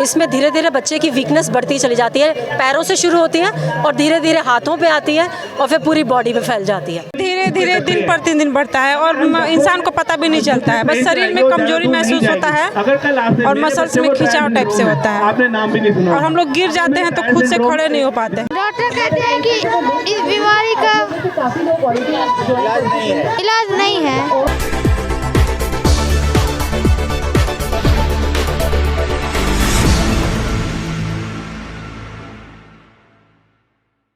इसमें धीरे धीरे बच्चे की वीकनेस बढ़ती चली जाती है। पैरों से शुरू होती है और धीरे धीरे हाथों पे आती है और फिर पूरी बॉडी में फैल जाती है। धीरे धीरे दिन प्रतिदिन बढ़ता है और इंसान को पता भी नहीं चलता है, बस शरीर में कमजोरी महसूस होता है और मसल्स में खिंचाव टाइप से होता है और हम लोग गिर जाते हैं तो खुद से खड़े नहीं हो पाते। डॉक्टर कहते हैं कि इस बीमारी का इलाज नहीं है।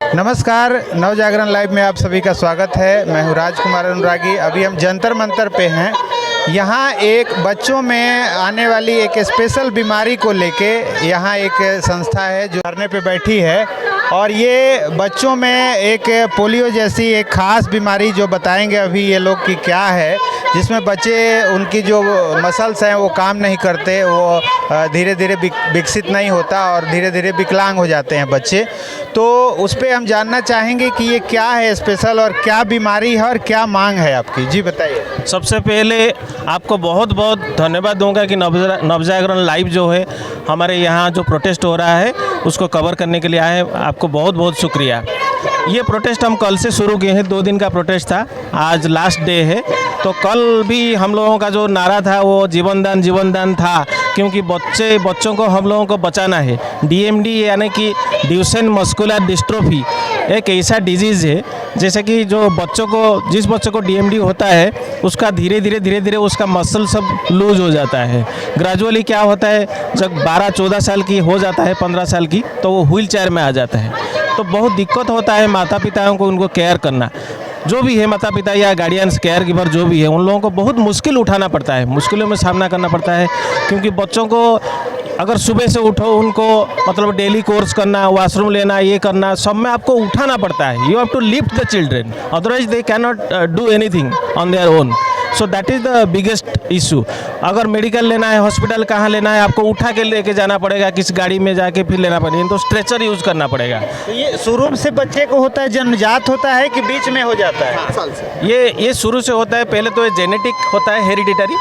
नमस्कार, नव जागरण लाइव में आप सभी का स्वागत है। मैं हूँ राजकुमार अनुरागी। अभी हम जंतर मंतर पे हैं। यहाँ एक बच्चों में आने वाली एक स्पेशल बीमारी को लेके यहाँ एक संस्था है जो धरने पे बैठी है और ये बच्चों में एक पोलियो जैसी एक ख़ास बीमारी जो बताएंगे अभी ये लोग कि क्या है, जिसमें बच्चे उनकी जो मसल्स हैं वो काम नहीं करते, वो धीरे धीरे विकसित नहीं होता और धीरे धीरे विकलांग हो जाते हैं बच्चे। तो उस पर हम जानना चाहेंगे कि ये क्या है स्पेशल और क्या बीमारी है और क्या मांग है आपकी। जी बताइए। सबसे पहले आपको बहुत बहुत धन्यवाद दूंगा कि नवजागरण लाइव जो है हमारे यहाँ जो प्रोटेस्ट हो रहा है उसको कवर करने के लिए आए हैं। आपको बहुत बहुत शुक्रिया। ये प्रोटेस्ट हम कल से शुरू किए हैं, 2 दिन का प्रोटेस्ट था, आज लास्ट डे है। तो कल भी हम लोगों का जो नारा था वो जीवन दान था, क्योंकि बच्चों को हम लोगों को बचाना है। DMD यानी कि ड्यूशेन मस्कुलर डिस्ट्रोफी एक ऐसा डिजीज़ है जैसे कि जिस बच्चों को DMD होता है उसका धीरे धीरे उसका मसल सब लूज हो जाता है। ग्रेजुअली क्या होता है, जब 12-14 साल की हो जाता है, 15 साल की, तो वो व्हील चेयर में आ जाता है। तो बहुत दिक्कत होता है माता पिताओं को उनको केयर करना, जो भी है माता पिता या गार्डियंस केयर गिवर जो भी है, उन लोगों को बहुत मुश्किल उठाना पड़ता है, मुश्किलों में सामना करना पड़ता है। क्योंकि बच्चों को अगर सुबह से उठो, उनको मतलब डेली कोर्स करना, वॉशरूम लेना, ये करना, सब में आपको उठाना पड़ता है। You have to lift the children, otherwise they can not do anything on their own. So that is the biggest issue. अगर मेडिकल लेना है, हॉस्पिटल कहाँ लेना है, आपको उठा के लेके जाना पड़ेगा, किस गाड़ी में जाके फिर लेना पड़ेगा, तो स्ट्रेचर यूज़ करना पड़ेगा। तो ये शुरू से बच्चे को होता है, जन्मजात होता है कि बीच में हो जाता है? ये शुरू से होता है। पहले तो ये जेनेटिक होता है, हेरिडिटरी,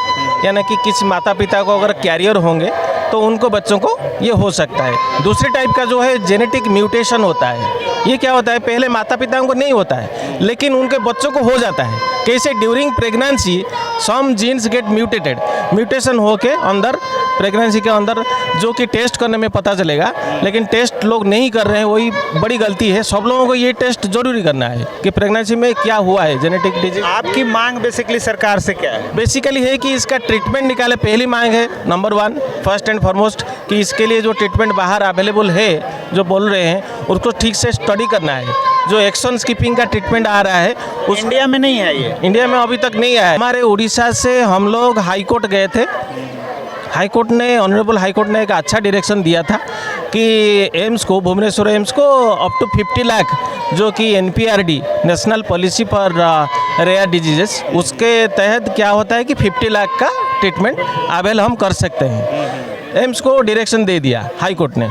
यानी कि किसी माता पिता को अगर कैरियर होंगे तो उनको बच्चों को ये हो सकता है। दूसरी टाइप का जो है जेनेटिक म्यूटेशन होता है। ये क्या होता है, पहले माता पिताओं को नहीं होता है लेकिन उनके बच्चों को हो जाता है। कैसे? During pregnancy some genes get mutated, mutation होके अंदर प्रेगनेंसी के अंदर, जो कि टेस्ट करने में पता चलेगा, लेकिन टेस्ट लोग नहीं कर रहे हैं, वही बड़ी गलती है। सब लोगों को ये टेस्ट जरूरी करना है कि प्रेगनेंसी में क्या हुआ है, जेनेटिक डिजीज। आपकी मांग बेसिकली सरकार से क्या है? बेसिकली है कि इसका ट्रीटमेंट निकाले, पहली मांग है नंबर 1 फर्स्ट एंड फॉरमोस्ट, कि इसके लिए जो ट्रीटमेंट बाहर अवेलेबल है जो बोल रहे हैं उसको ठीक से स्टडी करना है। जो एक्शन स्किपिंग का ट्रीटमेंट आ रहा है उस इंडिया में नहीं है, ये इंडिया में अभी तक नहीं आया है। हमारे उड़ीसा से हम लोग हाई कोर्ट गए थे। ऑनरेबल हाई कोर्ट ने एक अच्छा डायरेक्शन दिया था कि एम्स को, भुवनेश्वर एम्स को अप टू 50 लाख, जो कि NPRD national policy for rare diseases, उसके तहत क्या होता है कि 50 लाख का ट्रीटमेंट अवेल हम कर सकते हैं। एम्स को डायरेक्शन दे दिया हाई कोर्ट ने,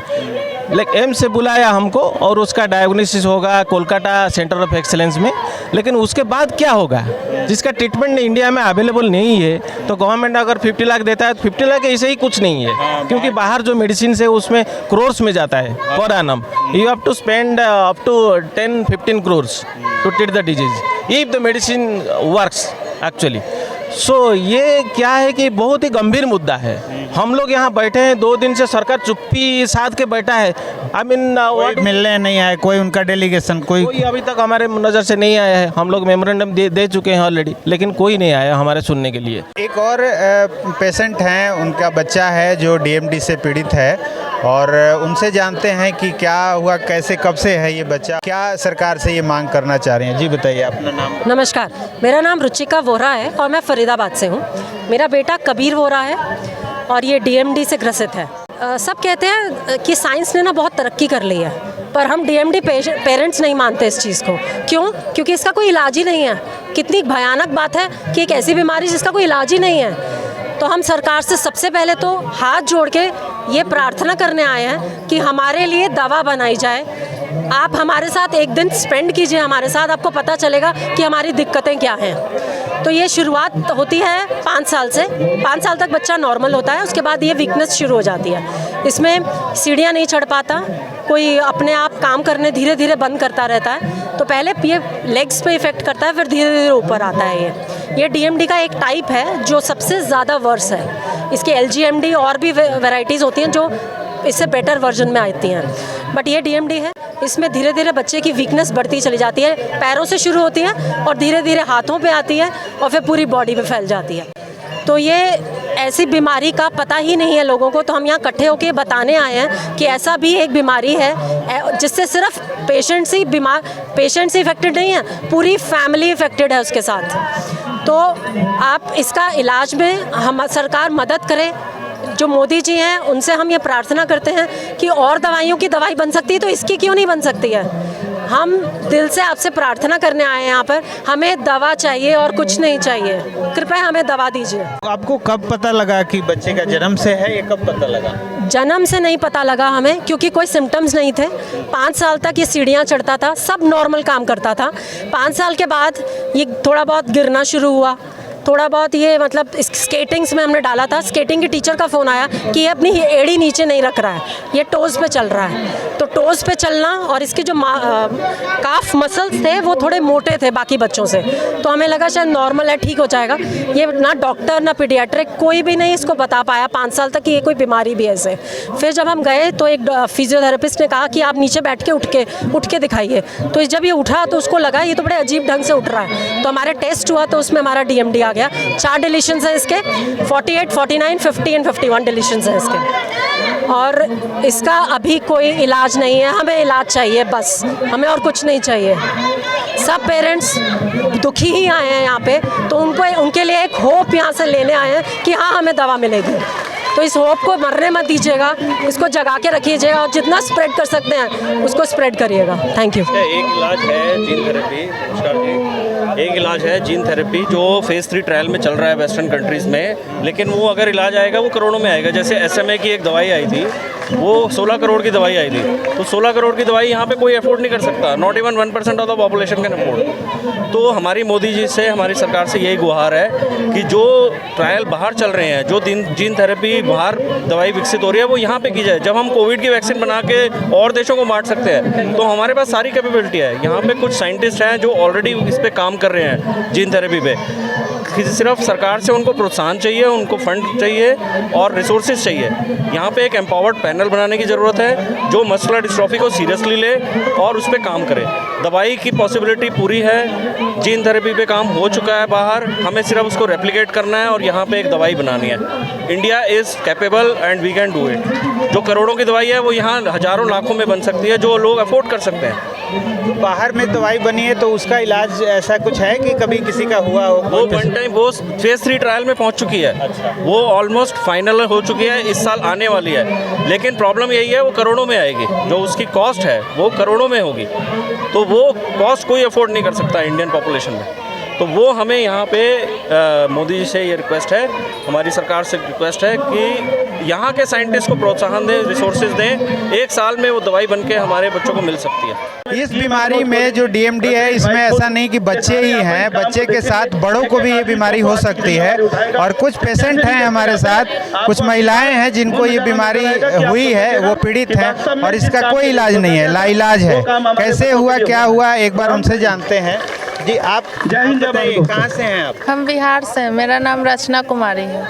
लेकिन एम्स से बुलाया हमको और उसका डायग्नोसिस होगा कोलकाता सेंटर ऑफ एक्सीलेंस में। लेकिन उसके बाद क्या होगा, जिसका ट्रीटमेंट इंडिया में अवेलेबल नहीं है, तो गवर्नमेंट अगर 50 लाख देता है तो 50 लाख ऐसे ही कुछ नहीं है, क्योंकि बाहर जो मेडिसिन है उसमें क्रोर्स में जाता है पर एनम। You have to spend up to 10-15 crores to treat the disease if the medicine works actually. So ये क्या है कि बहुत ही गंभीर मुद्दा है। हम लोग यहाँ बैठे हैं 2 दिन से, सरकार चुप्पी साध के बैठा है। आई मीन मिलने नहीं आए कोई, उनका डेलीगेशन कोई अभी तक हमारे नज़र से नहीं आया है। हम लोग मेमोरेंडम दे चुके हैं ऑलरेडी, लेकिन कोई नहीं आया हमारे सुनने के लिए। एक और पेशेंट हैं, उनका बच्चा है जो DMD से पीड़ित है और उनसे जानते हैं कि क्या हुआ, कैसे, कब से है ये बच्चा, क्या सरकार से ये मांग करना चाह रहे हैं। जी बताइए अपना नाम। नमस्कार, मेरा नाम रुचिका वोरा है और मैं फरीदाबाद से हूँ। मेरा बेटा कबीर वोरा है और ये DMD से ग्रसित है। सब कहते हैं कि साइंस ने ना बहुत तरक्की कर ली है, पर हम DMD पेरेंट्स नहीं मानते इस चीज़ को। क्यों? क्योंकि इसका कोई इलाज ही नहीं है। कितनी भयानक बात है कि एक ऐसी बीमारी जिसका कोई इलाज ही नहीं है। तो हम सरकार से सबसे पहले तो हाथ जोड़ के ये प्रार्थना करने आए हैं कि हमारे लिए दवा बनाई जाए। आप हमारे साथ एक दिन स्पेंड कीजिए हमारे साथ, आपको पता चलेगा कि हमारी दिक्कतें क्या हैं। तो ये शुरुआत होती है 5 साल से। 5 साल तक बच्चा नॉर्मल होता है, उसके बाद ये वीकनेस शुरू हो जाती है। इसमें सीढ़ियाँ नहीं चढ़ पाता, कोई अपने आप काम करने धीरे धीरे बंद करता रहता है। तो पहले ये लेग्स पे इफ़ेक्ट करता है, फिर धीरे धीरे ऊपर आता है। ये DMD का एक टाइप है जो सबसे ज़्यादा वर्स है। इसके LGMD और भी वैराइटीज़ होती हैं जो इससे बेटर वर्जन में आती हैं, बट ये DMD है। इसमें धीरे धीरे बच्चे की वीकनेस बढ़ती चली जाती है। पैरों से शुरू होती है और धीरे धीरे हाथों पे आती है और फिर पूरी बॉडी पे फैल जाती है। तो ये ऐसी बीमारी का पता ही नहीं है लोगों को, तो हम यहाँ इकट्ठे होकर बताने आए हैं कि ऐसा भी एक बीमारी है जिससे सिर्फ पेशेंट्स ही इफेक्टेड नहीं है, पूरी फैमिली इफेक्टेड है उसके साथ। तो आप इसका इलाज में हम सरकार मदद करे। जो मोदी जी हैं उनसे हम ये प्रार्थना करते हैं कि और दवाइयों की दवाई बन सकती है तो इसकी क्यों नहीं बन सकती है। हम दिल से आपसे प्रार्थना करने आए हैं यहाँ पर, हमें दवा चाहिए और कुछ नहीं चाहिए, कृपया हमें दवा दीजिए। आपको कब पता लगा कि बच्चे का जन्म से है, ये कब पता लगा? जन्म से नहीं पता लगा हमें, क्योंकि कोई सिम्टम्स नहीं थे। 5 साल तक ये सीढ़ियाँ चढ़ता था, सब नॉर्मल काम करता था। 5 साल के बाद ये थोड़ा बहुत गिरना शुरू हुआ, थोड़ा बहुत ये मतलब स्केटिंग्स में हमने डाला था। स्केटिंग के टीचर का फ़ोन आया कि ये अपनी एड़ी नीचे नहीं रख रहा है, ये टोज़ पे चल रहा है। तो टोज़ पे चलना और इसके जो काफ मसल्स थे वो थोड़े मोटे थे बाकी बच्चों से, तो हमें लगा शायद नॉर्मल है, ठीक हो जाएगा। ये ना डॉक्टर ना पीडियाट्रिक कोई भी नहीं इसको बता पाया 5 साल तक कि ये कोई बीमारी भी है ऐसे। फिर जब हम गए तो एक फिजियोथेरेपिस्ट ने कहा कि आप नीचे बैठ के उठ के दिखाइए। तो जब ये उठा तो उसको लगा ये तो बड़े अजीब ढंग से उठ रहा है। तो हमारे टेस्ट हुआ तो उसमें हमारा DMD आ गया। 4 डिलीशंस हैं इसके, 48, 49, 50 एंड 51 डिलीशंस हैं इसके। और इसका अभी कोई इलाज नहीं है, हमें इलाज चाहिए बस, हमें और कुछ नहीं चाहिए। सब पेरेंट्स दुखी ही आए हैं यहाँ पे, तो उनके लिए एक होप यहाँ से लेने आए हैं कि हाँ हमें दवा मिलेगी। तो इस होप को मरने मत दीजिएगा, इसको जगा के रखिएगा और जितना स्प्रेड कर सकते हैं उसको स्प्रेड करिएगा। Thank you. एक इलाज है जीन थेरेपी, एक इलाज है जीन थेरेपी जो फेज़ 3 ट्रायल में चल रहा है वेस्टर्न कंट्रीज़ में, लेकिन वो अगर इलाज आएगा वो करोड़ों में आएगा। जैसे SMA की एक दवाई आई थी, वो 16 करोड़ की दवाई आई थी, तो 16 करोड़ की दवाई यहाँ पे कोई अफोर्ड नहीं कर सकता, not even 1% of the population can afford. तो हमारी मोदी जी से, हमारी सरकार से यही गुहार है कि जो ट्रायल बाहर चल रहे हैं, जो जीन थेरेपी बाहर दवाई विकसित हो रही है, वो यहाँ पे की जाए। जब हम कोविड की वैक्सीन बना के और देशों को बांट सकते हैं तो हमारे पास सारी कैपेबिलिटी है। यहाँ पे कुछ साइंटिस्ट हैं जो ऑलरेडी इस पे काम कर रहे हैं जीन थेरेपी पे। सिर्फ सरकार से उनको प्रोत्साहन चाहिए, उनको फंड चाहिए और रिसोर्सेज चाहिए। यहाँ पे एक एम्पावर्ड पैनल बनाने की ज़रूरत है जो मस्कुलर डिस्ट्रॉफी को सीरियसली ले और उस पर काम करे। दवाई की पॉसिबिलिटी पूरी है, जीन थेरेपी पे काम हो चुका है बाहर, हमें सिर्फ उसको रेप्लिकेट करना है और यहाँ पे एक दवाई बनानी है। India is capable and we can do it. जो करोड़ों की दवाई है वो यहाँ हज़ारों लाखों में बन सकती है, जो लोग अफोर्ड कर सकते हैं। बाहर में दवाई बनी है तो उसका इलाज ऐसा कुछ है कि कभी किसी का हुआ हो? वो वन टाइम वो फेज़ 3 ट्रायल में पहुंच चुकी है। अच्छा। वो ऑलमोस्ट फाइनल हो चुकी है, इस साल आने वाली है। लेकिन प्रॉब्लम यही है वो करोड़ों में आएगी, जो उसकी कॉस्ट है वो करोड़ों में होगी, तो वो कॉस्ट कोई अफोर्ड नहीं कर सकता इंडियन पॉपुलेशन में। तो वो हमें यहाँ पे मोदी जी से ये रिक्वेस्ट है, हमारी सरकार से रिक्वेस्ट है कि यहाँ के साइंटिस्ट को प्रोत्साहन दें, रिसोर्सेज दें। 1 साल में वो दवाई बन के हमारे बच्चों को मिल सकती है। इस बीमारी में जो DMD है, इसमें ऐसा नहीं कि बच्चे ही हैं, बच्चे के साथ बड़ों को भी ये बीमारी हो सकती है। और कुछ पेशेंट हैं हमारे साथ, कुछ महिलाएं हैं जिनको ये बीमारी हुई है, वो पीड़ित हैं और इसका कोई इलाज नहीं है, लाइलाज है। कैसे हुआ, क्या हुआ, एक बार उनसे जानते हैं। जी आप बताइए, कहाँ से हैं आप? हम बिहार से हैं, मेरा नाम रचना कुमारी है।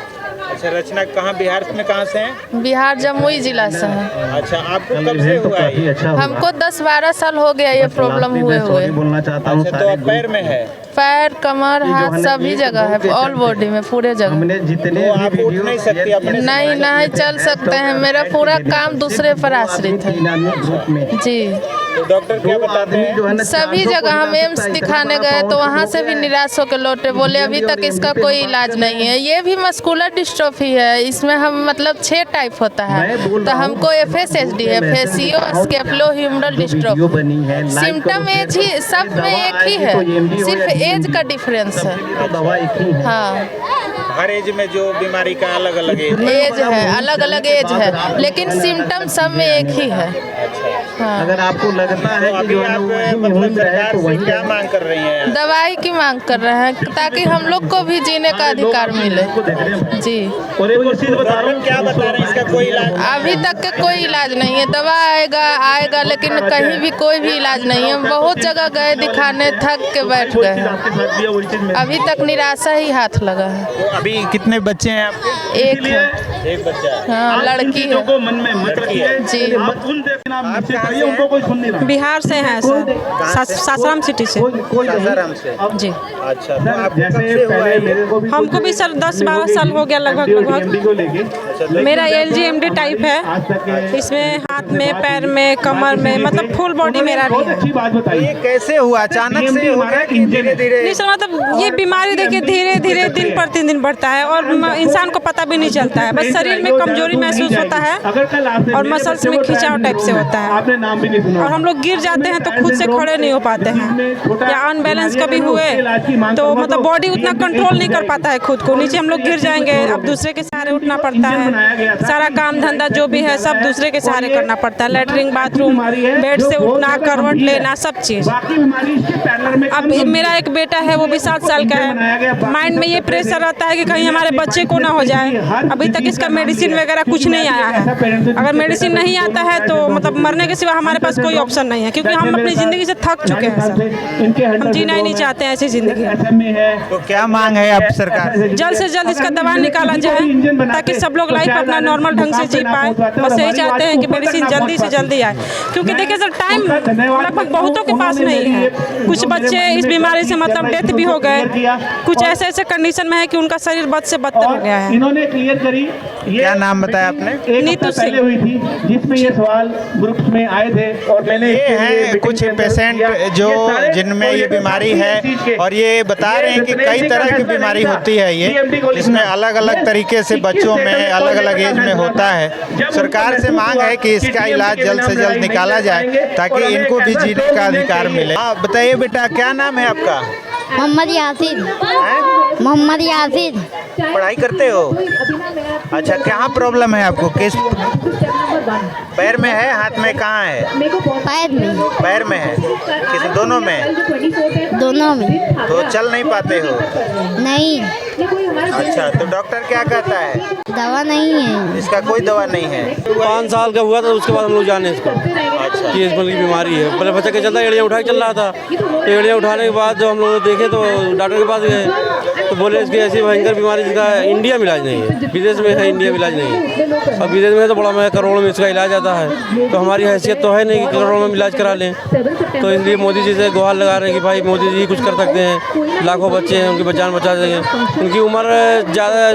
अच्छा रचना, कहाँ बिहार में कहाँ से हैं? बिहार जमुई जिला से हैं। अच्छा, आपको कब से हुआ है? हमको 10-12 साल हो गया ये प्रॉब्लम हुए। अच्छा, तो आप पैर में है? पैर, कमर, हाथ सभी जगह है, ऑल बॉडी में, पूरे जगह। तो आप उठ नहीं सकती अपने? नहीं चल सकते हैं, मेरा पूरा काम दूसरे पर आश्रित है जी। तो डॉक्टर क्या बताते हैं? सभी जगह हम एम्स दिखाने गए तो वहाँ से भी निराश होकर लौटे, बोले अभी तक इसका कोई इलाज नहीं है। ये भी मस्कुलर डिस्ट्रॉफी है, इसमें हम मतलब 6 टाइप होता है, तो हमको FSHD है, facio scapulo humeral dystrophy. Symptom एज ही सब में एक ही है, सिर्फ एज का डिफरेंस है। हाँ, हर एज में जो बीमारी का अलग अलग एज है, अलग अलग एज है, लेकिन सिम्टम सब में एक ही है। हाँ। अगर आपको लगता है कि जो है वो मतलब रहे सरकार तो से वही क्या मांग कर रही हैं? दवाई की मांग कर रहे हैं ताकि हम लोग को भी जीने का अधिकार मिले। जी, और एक चीज बता रहा हूँ, क्या बता रहे हैं, इसका कोई इलाज अभी तक के कोई इलाज नहीं है। दवा आएगा लेकिन कहीं भी कोई भी इलाज नहीं है। बहुत जगह गए दिखाने, थक के बैठ गए हैं। आपके साथ भी है, वही चीज अभी तक निराशा ही हाथ लगा है। तो अभी कितने बच्चे हैं आपके? एक है, एक बच्चा है। हाँ, लड़की चीजों है। को मन में मत रखिए। जी। आप उन देखना आप नीचे करिए, उनको कोई सुन नहीं रहा। बिहार से हैं सर, सासाराम सिटी से। सासाराम से। जी, अच्छा, तो आप जैसे पहले मेरे को भी हमको भी सर 10-12 साल हो गया लगभग DMD को लेके मेरा LGMD टाइप है। इसमें हाथ में, पैर में, कमर में, मतलब फुल बॉडी मेरा भी है। अच्छी बात बताइए। ये कैसे हुआ? अचानक से हो गया कि धीरे धीरे? नहीं सर, मतलब ये बीमारी देखिए धीरे धीरे दिन प्रतिदिन बढ़ता है और इंसान को पता भी नहीं चलता है। बस शरीर में कमजोरी महसूस होता है अगर कल आपने और मसल्स में खिंचाव टाइप से होता है आपने नाम भी नहीं सुना और हम लोग गिर जाते हैं तो खुद से खड़े नहीं हो पाते हैं, या अनबैलेंस कभी हुए तो मतलब बॉडी उतना कंट्रोल नहीं कर पाता है खुद को। नीचे हम लोग गिर जाएंगे, अब दूसरे के सहारे उठना पड़ता है। सारा काम धंधा जो भी है सब दूसरे के सहारे करना पड़ता है। लेटरिन, बाथरूम, बेड से उठना, करवट लेना, सब चीज़। बाकी बीमारी इसके पैरेलल में अब मेरा एक बेटा है, वो भी 7 साल का है। माइंड में ये प्रेशर रहता है कि कहीं हमारे बच्चे को ना हो जाए। अभी तक इसका मेडिसिन वगैरह कुछ नहीं आया है। अगर मेडिसिन नहीं आता है तो मतलब मरने के सिवा हमारे पास कोई ऑप्शन नहीं है, क्योंकि हम अपनी ज़िंदगी से थक चुके हैं सर। हम जीना ही नहीं चाहते हैं ऐसी ज़िंदगी। तो क्या मांग है आप सरकार से? जल्द से जल्द इसका दवा निकाला जाए ताकि सब लोग लाइफ अपना नॉर्मल ढंग से जी पाए। बस यही चाहते हैं कि मेडिसिन जल्दी से जल्दी आए, क्योंकि देखिए सर टाइम लगभग बहुतों के पास नहीं है। कुछ बच्चे इस बीमारी से मतलब डेथ भी हो गए। कुछ ऐसे ऐसे कंडीशन में है कि उनका शरीर बद से बदतर हो गया है। इन्होंने क्लियर करी। क्या नाम बताया आपने? नीतू सिंह हुई थी जिसमें ये सवाल ग्रुप्स में आए थे और मैंने ये हैं कुछ पेशेंट जो जिनमें ये बीमारी है और ये बता रहे हैं कि कई तरह की बीमारी होती है ये, जिसमें अलग अलग तरीके से बच्चों में अलग अलग एज में होता है। सरकार से मांग है कि इसका इलाज जल्द से जल्द निकाला जाए ताकि इनको भी जीने का अधिकार मिले। हाँ बताइए बेटा, क्या नाम है आपका? मोहम्मद यासिन। मोहम्मद यासिन। पढ़ाई करते हो? अच्छा, कहाँ प्रॉब्लम है आपको? किस पैर में है, हाथ में, कहाँ है? पैर में। पैर में है? किस दोनों में? दोनों में। तो चल नहीं पाते हो? नहीं, अच्छा, तो डॉक्टर क्या कहता है? दवा नहीं है। इसका कोई दवा नहीं है। 5 साल का हुआ था, उसके बाद हम लोग जाने इसको अच्छा, कि इस की बीमारी है। पहले बच्चा के चलता एड़ियाँ उठा के चल रहा था, तो एड़ियाँ उठाने के बाद जब हम लोग देखे तो डॉक्टर के पास गए तो बोले इसकी ऐसी भयंकर बीमारी जिसका इंडिया में इलाज नहीं है, विदेश में है, इंडिया में इलाज नहीं है। अब विदेश में तो बड़ा महंगा, करोड़ों में इसका इलाज आता है। तो हमारी हैसियत तो है नहीं कि करोड़ों में इलाज करा लें। तो इसलिए मोदी जी से गुहार लगा रहे हैं कि भाई मोदी जी कुछ कर सकते हैं। लाखों बच्चे हैं, उनकी जान बचा देंगे। उनकी उम्र ज़्यादा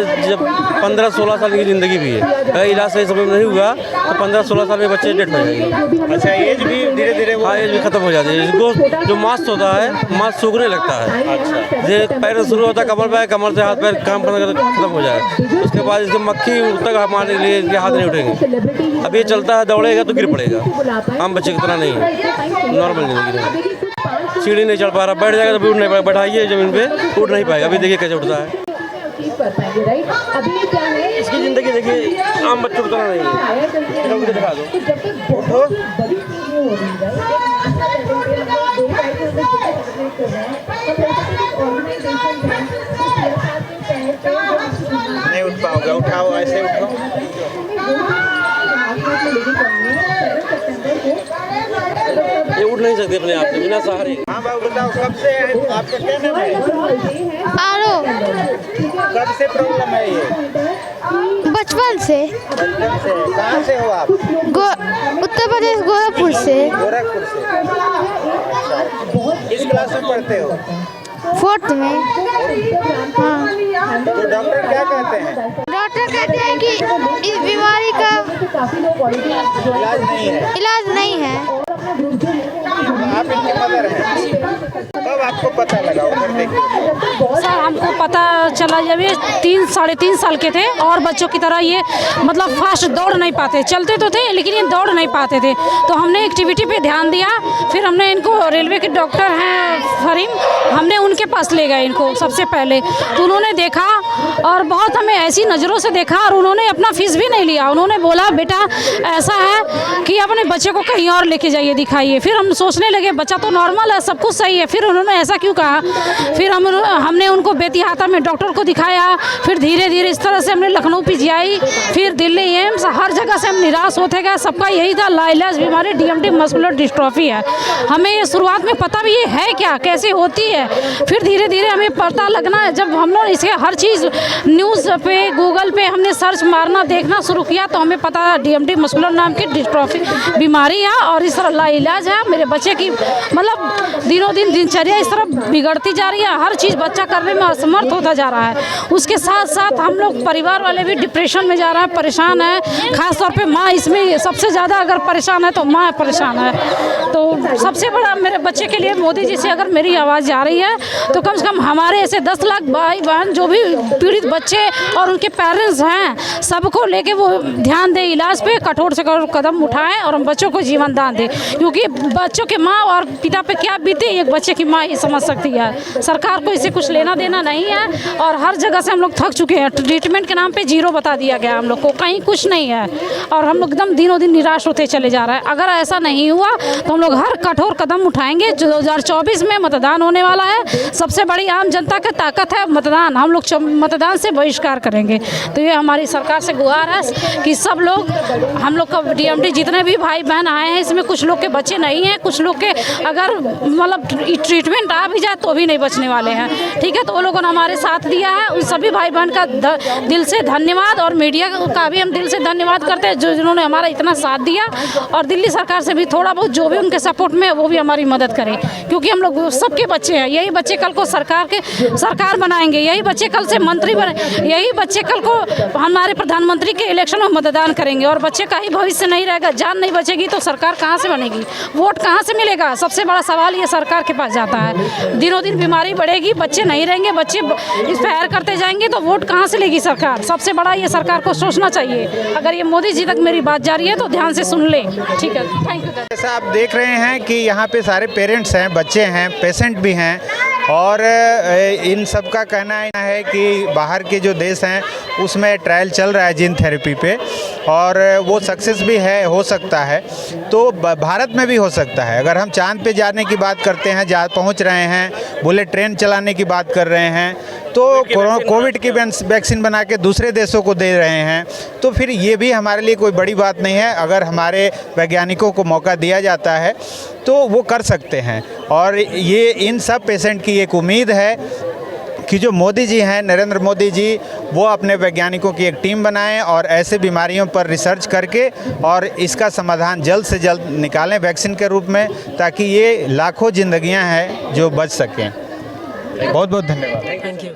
15-16 साल की ज़िंदगी भी है। अगर इलाज सही समय में नहीं हुआ तो 15-16 साल में बच्चे डेथ हो जाएंगे। अच्छा, एज भी धीरे धीरे हाँ, एज भी खत्म हो जाती है। इसको जो मांस होता है, मांस सूखने लगता है। जैसे पैर से शुरू होता है, कमर पे, कमर से हाथ पैर काम करना खत्म हो जाए। उसके बाद इसकी मक्खी तक हमारे लिए इसके हाथ नहीं उठेंगे। अब ये चलता है, दौड़ेगा तो गिर पड़ेगा। आम बच्चे की तरह नहीं है, नॉर्मल जिंदगी में। सीढ़ी नहीं चढ़ पा रहा, बैठ जाएगा तो भी उठ नहीं पाएगा। बैठाइए जमीन पे, उठ नहीं पाएगा। अभी देखिए कैसे उठता है। इसकी ज़िंदगी देखिए, आम बच्चों की तरह नहीं है। दिखा दो, उठो। नहीं उठ पाओगे, उठाओ, ऐसे उठाओ। ये उठ नहीं सकते अपने आप से बिना सहारे। हाँ बाबू बताओ, कब से है आपका? क्या नाम है? आरो। कब से प्रॉब्लम है ये? बचपन से। बचपन से? कहाँ से हो आप? उत्तर प्रदेश, गोरखपुर से। गोरखपुर से। किस क्लास में पढ़ते हो? 4th में। हाँ। तो डॉक्टर क्या कहते हैं? डॉक्टर कहते हैं कि इस बीमारी का इलाज नहीं है। इलाज नहीं है। आप इनके मदर हैं? कब आपको पता लगा? उधर देखिए। सर हम हमको पता चला जब ये 3-3.5 साल के थे और बच्चों की तरह ये मतलब फास्ट दौड़ नहीं पाते, चलते तो थे लेकिन ये दौड़ नहीं पाते थे। तो हमने एक्टिविटी पे ध्यान दिया, फिर हमने इनको रेलवे के डॉक्टर हैं फरीम, हमने उनके पास ले गए इनको सबसे पहले। तो उन्होंने देखा और बहुत हमें ऐसी नज़रों से देखा और उन्होंने अपना फीस भी नहीं लिया। उन्होंने बोला बेटा ऐसा है कि अपने बच्चे को कहीं और लेके जाइए, दिखाइए। फिर हम सोचने लगे बच्चा तो नॉर्मल है, सब कुछ सही है, फिर उन्होंने ऐसा क्यों कहा। फिर हमने उनको बेतिहाता में डॉक्टर को दिखाया, फिर धीरे धीरे इस तरह से हमने लखनऊ PGI, फिर दिल्ली एम्स, हर जगह से हम निराश होते गए। सबका यही था लाइलाज बीमारी DMD मस्कुलर डिस्ट्रॉफी है। हमें ये शुरुआत में पता भी ये है क्या, कैसे होती है, फिर धीरे धीरे हमें पता लगना है। जब हम लोग इसके हर चीज़ न्यूज़ पे गूगल पे हमने सर्च मारना देखना शुरू किया तो हमें पता DMD मस्कुलर नाम की डिस्ट्रॉफी बीमारी है और इस तरह लाइलाज है। मेरे बच्चे की मतलब दिनों दिन दिनचर्या इस तरह बिगड़ती जा रही है, हर चीज़ बच्चा करने में असमर्थ होता जा रहा है। उसके साथ साथ हम लोग परिवार वाले भी डिप्रेशन में जा रहे हैं, परेशान है। खास तौर पे माँ इसमें सबसे ज़्यादा अगर परेशान है तो माँ परेशान है। तो सबसे बड़ा मेरे बच्चे के लिए मोदी जी से अगर मेरी आवाज़ जा रही है तो कम से कम हमारे ऐसे 10 लाख भाई बहन जो भी पीड़ित बच्चे और उनके पेरेंट्स हैं सबको लेके वो ध्यान दें, इलाज पे कठोर से कठोर कदम उठाएं और हम बच्चों को जीवन दान दें। क्योंकि बच्चों के माँ और पिता पे क्या बीते एक बच्चे की माँ ही समझ सकती है। सरकार को इससे कुछ लेना देना नहीं है और हर जगह से हम लोग थक चुके हैं। ट्रीटमेंट के नाम पे 0 बता दिया गया हम लोग को, कहीं कुछ नहीं है और हम लोग एकदम दिनों दिन निराश होते चले जा रहे हैं। अगर ऐसा नहीं हुआ तो हम लोग हर कठोर कदम उठाएंगे। 2024 में मतदान होने वाला है, सबसे बड़ी आम जनता की ताकत है मतदान। हम लोग मतदान से बहिष्कार करेंगे। तो ये हमारी सरकार से गुहार है कि सब लोग हम लोग का DMD जितने भी भाई बहन आए हैं इसमें कुछ लोग के बच्चे नहीं हैं, कुछ लोग के अगर मतलब ट्रीटमेंट आ भी जाए तो भी नहीं बचने वाले हैं। ठीक है, तो वो लोगों ने हमारे साथ दिया है। उन सभी भाई बहन का दिल से धन्यवाद और मीडिया का भी हम दिल से धन्यवाद करते हैं जिन्होंने हमारा इतना साथ दिया। और दिल्ली सरकार से भी थोड़ा बहुत जो भी उनके सपोर्ट में वो भी हमारी मदद करें, क्योंकि हम लोग सबके बच्चे हैं। यही बच्चे कल को सरकार बनाएंगे, यही बच्चे कल से मंत्री बने, यही बच्चे कल को हमारे प्रधानमंत्री के इलेक्शन में मतदान करेंगे। और बच्चे का ही भविष्य नहीं रहेगा, जान नहीं बचेगी तो सरकार कहाँ से बनेगी, वोट कहाँ से मिलेगा। सबसे बड़ा सवाल ये सरकार के पास जाता है। दिनों दिन बीमारी बढ़ेगी, बच्चे नहीं रहेंगे, बच्चे एक्सपायर करते जाएंगे तो वोट कहाँ से लेगी सरकार। सबसे बड़ा ये सरकार को सोचना चाहिए। अगर ये मोदी जी तक मेरी बात जा रही है तो ध्यान से सुन ले। ठीक है, थैंक यू। जैसा आप देख रहे हैं कि यहाँ पे सारे पेरेंट्स हैं, बच्चे हैं, पेशेंट भी हैं और इन सब का कहना है कि बाहर के जो देश हैं उसमें ट्रायल चल रहा है जीन थेरेपी पे और वो सक्सेस भी है, हो सकता है तो भारत में भी हो सकता है। अगर हम चांद पे जाने की बात करते हैं, जहाँ पहुँच रहे हैं, बुलेट ट्रेन चलाने की बात कर रहे हैं, तो कोविड की वैक्सीन बना के दूसरे देशों को दे रहे हैं, तो फिर ये भी हमारे लिए कोई बड़ी बात नहीं है। अगर हमारे वैज्ञानिकों को मौका दिया जाता है तो वो कर सकते हैं। और ये इन सब पेशेंट की एक उम्मीद है कि जो मोदी जी हैं, नरेंद्र मोदी जी, वो अपने वैज्ञानिकों की एक टीम बनाएं और ऐसे बीमारियों पर रिसर्च करके और इसका समाधान जल्द से जल्द निकालें वैक्सीन के रूप में, ताकि ये लाखों जिंदगियां हैं जो बच सकें। बहुत बहुत धन्यवाद। Thank you.